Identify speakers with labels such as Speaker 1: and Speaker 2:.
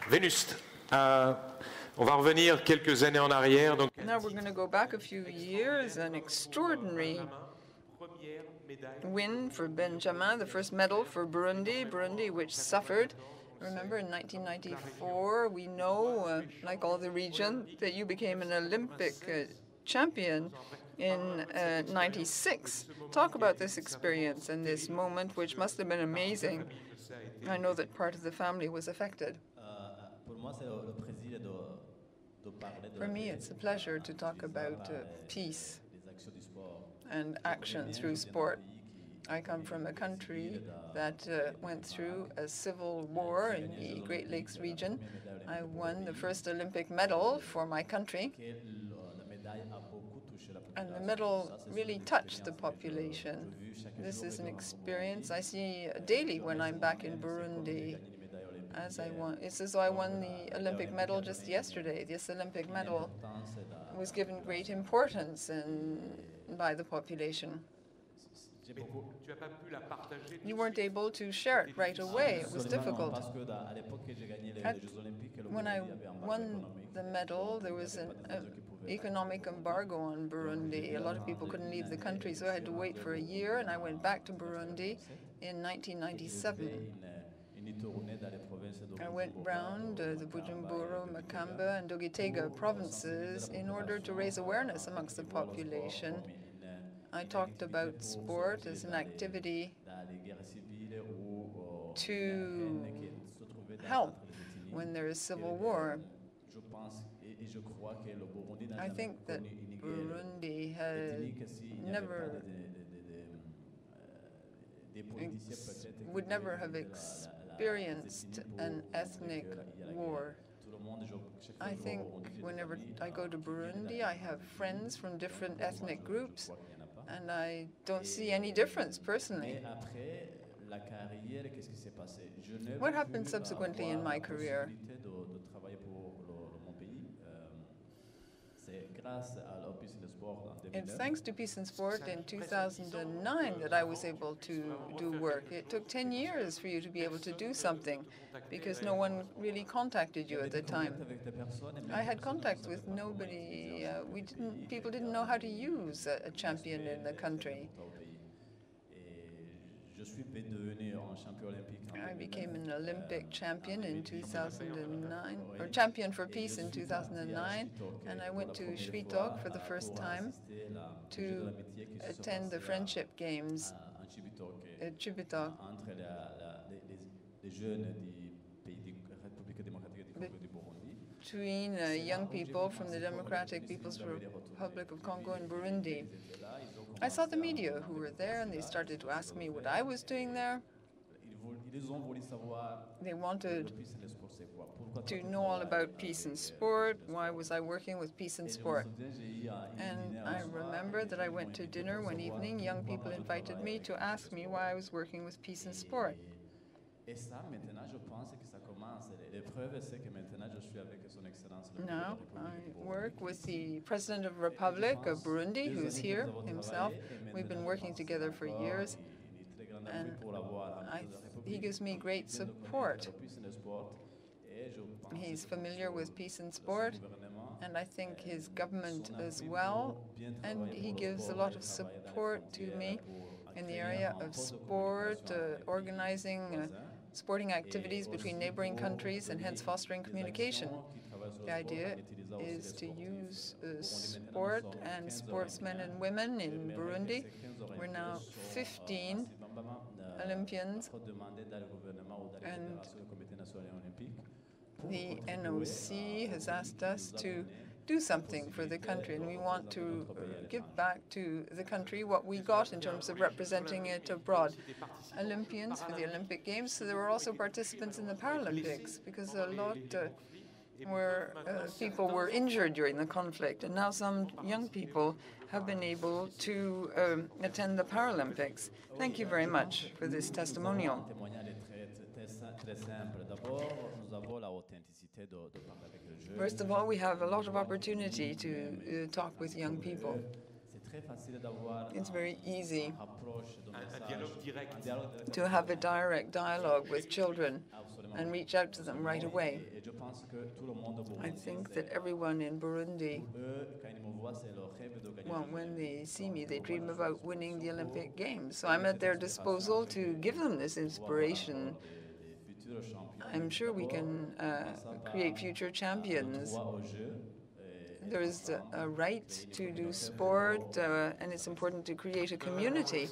Speaker 1: Venuste. On va revenir quelques années en arrière. Donc,
Speaker 2: now we're going to go back a few years, an extraordinary win for Benjamin, the first medal for Burundi, which suffered. Remember, in 1994, we know, like all the region, that you became an Olympic champion in '96. Talk about this experience and this moment, which must have been amazing. I know that part of the family was affected. For me, it's a pleasure to talk about peace and action through sport. I come from a country that went through a civil war in the Great Lakes region. I won the first Olympic medal for my country, and the medal really touched the population. This is an experience I see daily when I'm back in Burundi. It's as though I won the Olympic medal just yesterday. This Olympic medal was given great importance by the population. You weren't able to share it right away. It was difficult. When I won the medal, there was an economic embargo on Burundi. A lot of people couldn't leave the country, so I had to wait for a year, and I went back to Burundi in 1997. I went round the Bujumbura, Makamba, and Dogitega provinces in order to raise awareness amongst the population. I talked about sport as an activity to help when there is civil war. I think that Burundi would never have experienced an ethnic war. I think whenever I go to Burundi, I have friends from different ethnic groups, and I don't see any difference personally. What happened subsequently in my career? It's thanks to Peace and Sport in 2009 that I was able to do work. It took 10 years for you to be able to do something because no one really contacted you at the time. I had contacts with nobody. People didn't know how to use a champion in the country. I became an Olympic champion in 2009, or champion for peace in 2009, and I went to Chibitoke for the first time to attend the friendship games at Chibitoke between young people from the Democratic People's Republic of Congo and Burundi. I saw the media who were there, and they started to ask me what I was doing there. They wanted to know all about peace and sport. Why was I working with peace and sport? And I remember that I went to dinner one evening. Young people invited me to ask me why I was working with peace and sport. Now I work with the President of the Republic of Burundi, who's here himself. We've been working together for years, and he gives me great support. He's familiar with peace and sport, and I think his government as well, and he gives a lot of support to me in the area of sport, organizing sporting activities between neighboring countries, and hence fostering communication. The idea is to use sport and sportsmen and women in Burundi. We're now 15 Olympians, and the NOC has asked us to do something for the country, and we want to give back to the country what we got in terms of representing it abroad. Olympians for the Olympic Games, so there were also participants in the Paralympics, because a lot people were injured during the conflict, and now some young people have been able to attend the Paralympics. Thank you very much for this testimonial. First of all, we have a lot of opportunity to talk with young people. It's very easy
Speaker 1: un dialogue direct.
Speaker 2: to have a direct dialogue with children and reach out to them right away. I think that everyone in Burundi, well, when they see me, they dream about winning the Olympic Games. So I'm at their disposal to give them this inspiration. I'm sure we can create future champions. There is a right to do sport, and it's important to create a community.